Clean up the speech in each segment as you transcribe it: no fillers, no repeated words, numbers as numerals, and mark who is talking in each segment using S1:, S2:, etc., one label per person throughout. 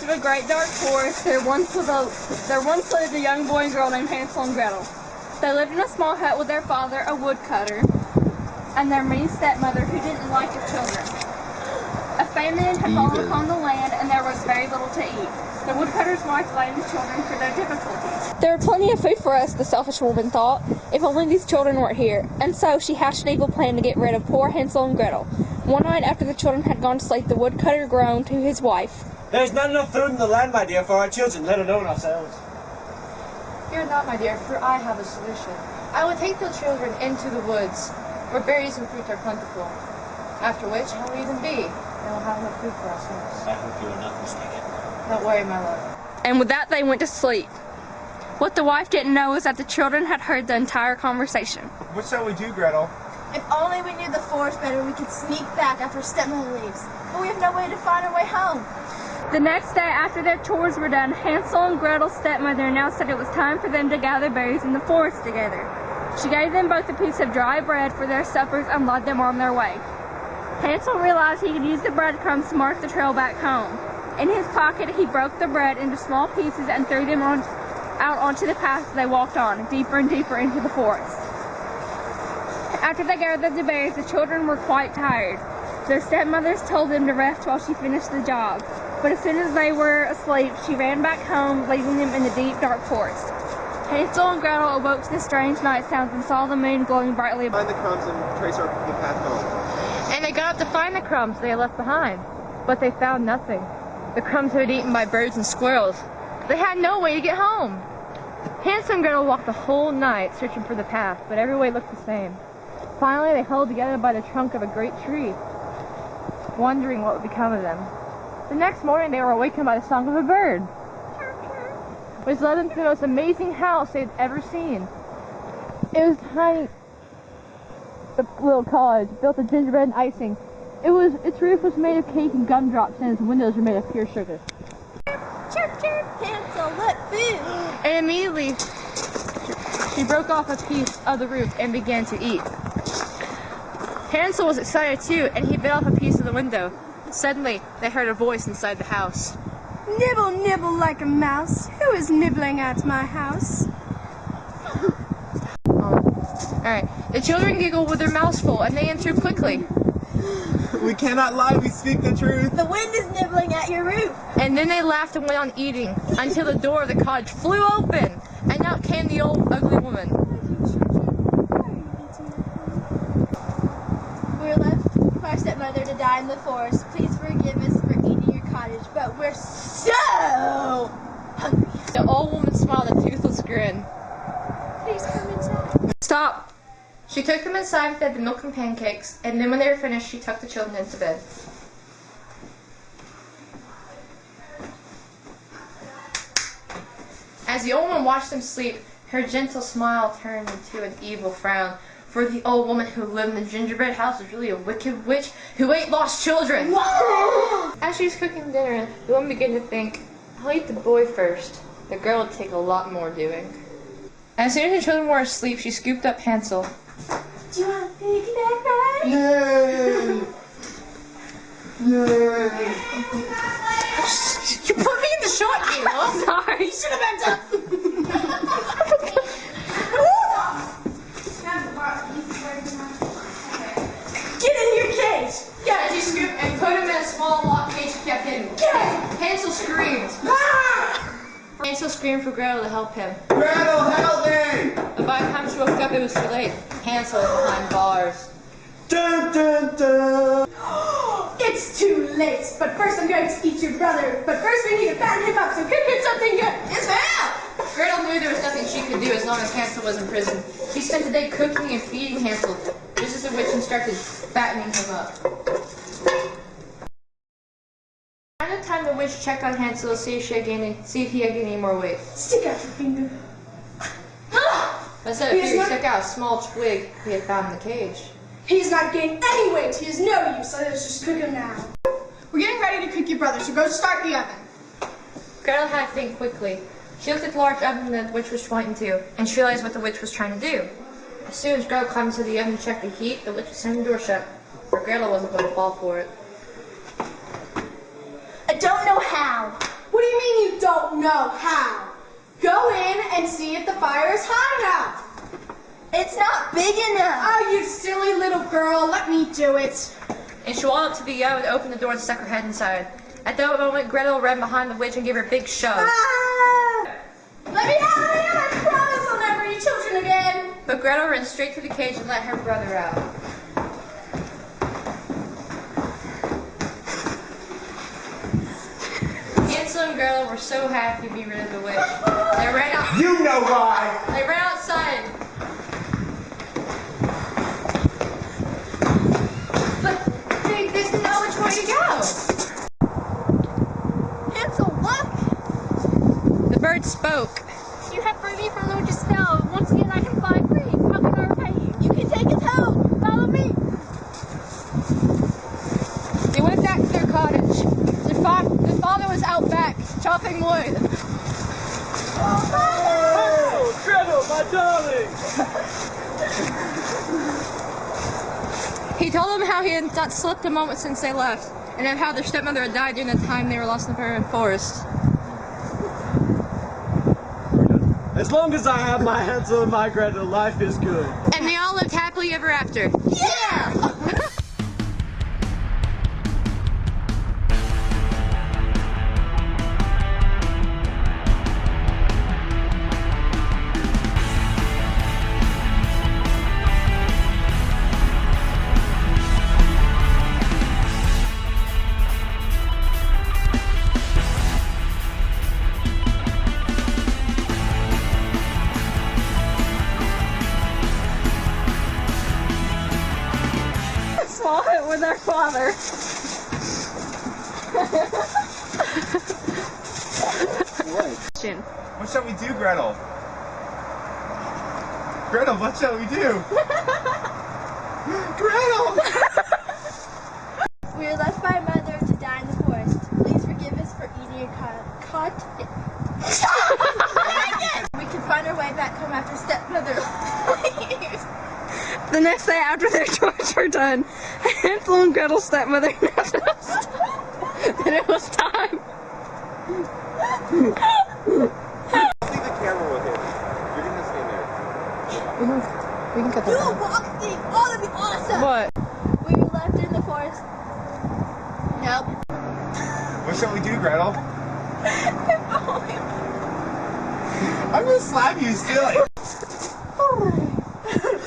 S1: of a great dark forest, there once lived a young boy and girl named Hansel and Gretel. They lived in a small hut with their father, a woodcutter, and their mean stepmother who didn't like the children. A famine had fallen upon the land and there was very little to eat. The woodcutter's wife blamed the children for their difficulties. There were plenty of food for us, the selfish woman thought, if only these children weren't here. And so she hatched an evil plan to get rid of poor Hansel and Gretel. One night after the children had gone to sleep, the woodcutter groaned to his wife,
S2: "There's not enough food in the land, my dear, for our children, let alone ourselves."
S3: Fear not, my dear, for I have a solution. I will take the children into the woods, where berries and fruits are plentiful. After which, I will leave them be, and we'll have enough food for ourselves.
S2: I hope you are not mistaken.
S3: Don't worry, my love.
S1: and with that they went to sleep. What the wife didn't know was that the children had heard the entire conversation.
S4: What shall we do, Gretel?
S5: If only we knew the forest better, we could sneak back after stepmother leaves. But we have no way to find our way home.
S1: The next day, after their chores were done, Hansel and Gretel's stepmother announced that it was time for them to gather berries in the forest together. She gave them both a piece of dry bread for their suppers and led them on their way. Hansel realized he could use the breadcrumbs to mark the trail back home. In his pocket, he broke the bread into small pieces and threw them out onto the path they walked on, deeper and deeper into the forest. After they gathered the berries, the children were quite tired. Their stepmothers told them to rest while she finished the job. But as soon as they were asleep, she ran back home, leaving them in the deep, dark forest. Hansel and Gretel awoke to the strange night sounds and saw the moon glowing brightly above.
S4: Find the crumbs and trace the path home.
S3: And they got up to find the crumbs they had left behind, but they found nothing. The crumbs had been eaten by birds and squirrels. They had no way to get home. Hansel and Gretel walked the whole night searching for the path, but every way looked the same. Finally, they huddled together by the trunk of a great tree, wondering what would become of them. The next morning, they were awakened by the song of a bird, which led them to the most amazing house they'd ever seen. It was tiny, a little cottage built of gingerbread and icing. Its roof was made of cake and gumdrops, and its windows were made of pure sugar.
S5: Chirp, chirp, Hansel, what food?
S3: And immediately, she broke off a piece of the roof and began to eat. Hansel was excited too, and he bit off a piece of the window. Suddenly, they heard a voice inside the house.
S5: Nibble, nibble like a mouse. Who is nibbling at my house?
S3: Alright, the children giggled with their mouths full, and they answered quickly.
S4: We cannot lie, we speak the truth.
S5: The wind is nibbling at your roof.
S3: And then they laughed and went on eating, until the door of the cottage flew open, and out came the old ugly woman.
S5: We were left by our stepmother to die in the forest. Please forgive us for eating your cottage, but we're so hungry.
S3: The old woman smiled a toothless grin.
S5: Please come inside.
S3: Stop! She took them inside and fed the milk and pancakes, and then when they were finished, she tucked the children into bed. As the old woman watched them sleep, her gentle smile turned into an evil frown, for the old woman who lived in the gingerbread house was really a wicked witch who ate lost children. As she was cooking dinner, the woman began to think, I'll eat the boy first. The girl would take a lot more doing. As soon as the children were asleep, she scooped up Hansel.
S5: Do you want a piggyback ride?
S4: Yay! Yay!
S3: You put me in the shot game, huh? Sorry.
S5: You should have backed up. Get in your cage.
S3: Yeah, she scooped and put him in a small locked cage and kept him. Hansel screamed. Hansel screamed for Gretel to help him.
S4: Gretel, help me!
S3: But by the time she woke up, it was too late. Hansel was behind bars.
S4: Dun dun dun!
S5: It's too late. But first I'm going to eat your brother. But first we need to fatten him up so he can get something good. Yes, ma'am!
S3: Gretel knew there was nothing she could do as long as Hansel was in prison. She spent the day cooking and feeding Hansel, just as the witch instructed, fattening him up. Around the time the witch checked on Hansel to see if he had gained any more weight.
S5: Stick out your finger.
S3: Instead of fear, he took out a small twig he had found in the cage.
S5: He's not gained any weight. He is no use. So let's just cook him now. We're getting ready to cook your brother, so go start the oven.
S3: Gretel had to think quickly. She looked at the large oven that the witch was pointing to, and she realized what the witch was trying to do. As soon as Gretel climbed into the oven and checked the heat, the witch was slamming the door shut, for Gretel wasn't going to fall for it.
S5: I don't know how. What do you mean you don't know how? Go in and see if the fire is hot enough.
S1: It's not big enough.
S5: Oh, you silly little girl. Let me do it.
S3: And she walked up to the oven, opened the door, and stuck her head inside. At that moment, Gretel ran behind the witch and gave her a big shove.
S5: Ah! Let me out of here. I promise I'll never eat children again.
S3: But Gretel ran straight to the cage and let her brother out. Hansel and Gretel were so happy to be rid of the witch. They ran out.
S2: You know why.
S3: They ran outside. But they didn't know which way to go.
S5: Hansel, look.
S3: The bird spoke.
S1: You have freed me from the witch's spell. Once again, I can fly free. How can I repay you?
S5: You can take us home. Follow me.
S3: They went back to their cottage. Their father was out back, chopping wood.
S2: Oh, Gretel, my darling.
S3: He told them how he had not slept a moment since they left, and of how their stepmother had died during the time they were lost in the forest.
S2: As long as I have my Hansel and my Gretel, life is good.
S3: And they all lived happily ever after.
S5: Yeah.
S1: Small hit with our father.
S4: What shall we do, Gretel? Gretel, what shall we do? Gretel!
S5: We were left by mother to die in the forest. Please forgive us for eating your cot. We can find our way back home after stepmother leaves.
S1: The next day after their chores were done, Hansel and Gretel's stepmother announced that it was time.
S4: Leave the camera with him. You're gonna stand there.
S3: We can cut
S5: Do a walk thing. Oh, that'd be awesome.
S3: What?
S5: We were left in the forest. Nope.
S4: What shall we do, Gretel? I'm gonna slap you silly.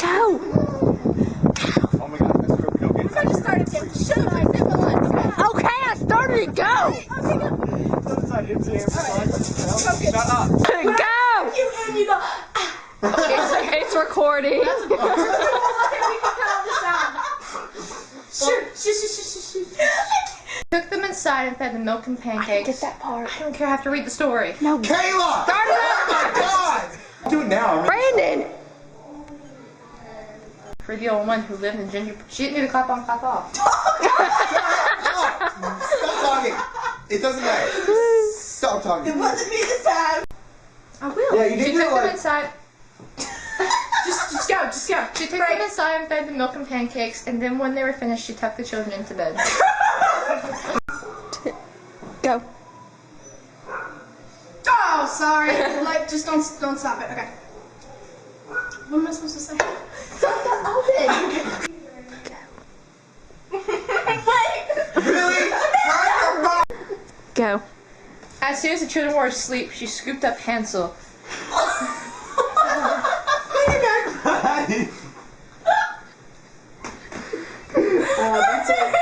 S1: Go.
S4: Oh my god, that's where we don't get
S5: I just started to shut up. I said my lunch.
S1: Okay, I started it. Go.
S4: Shut up.
S1: Go.
S5: You and you go.
S1: It's recording.
S5: We can cut all this out. Sure.
S3: Took them inside and fed them milk and pancakes.
S1: Get that part.
S3: I don't care, I have to read the story.
S1: No.
S4: Kayla!
S1: Start it
S4: Oh my god! Do it now.
S1: Brandon.
S3: For the old one who lived in ginger. She didn't do the clap on, clap off.
S4: Stop talking. It doesn't matter. Stop talking.
S5: It wasn't me this time.
S3: I will.
S4: Yeah, you
S3: She
S4: did
S3: took
S4: it
S3: them
S4: like...
S3: inside.
S5: Just go.
S3: She took them inside and fed them milk and pancakes, and then when they were finished, she tucked the children into bed.
S1: Go.
S5: Oh, sorry. Like, just don't stop it. Okay. What am I supposed to say? Stop the oven. Wait.
S4: Really?
S1: Go.
S3: As soon as the children were asleep, she scooped up Hansel.
S4: Oh, that's it.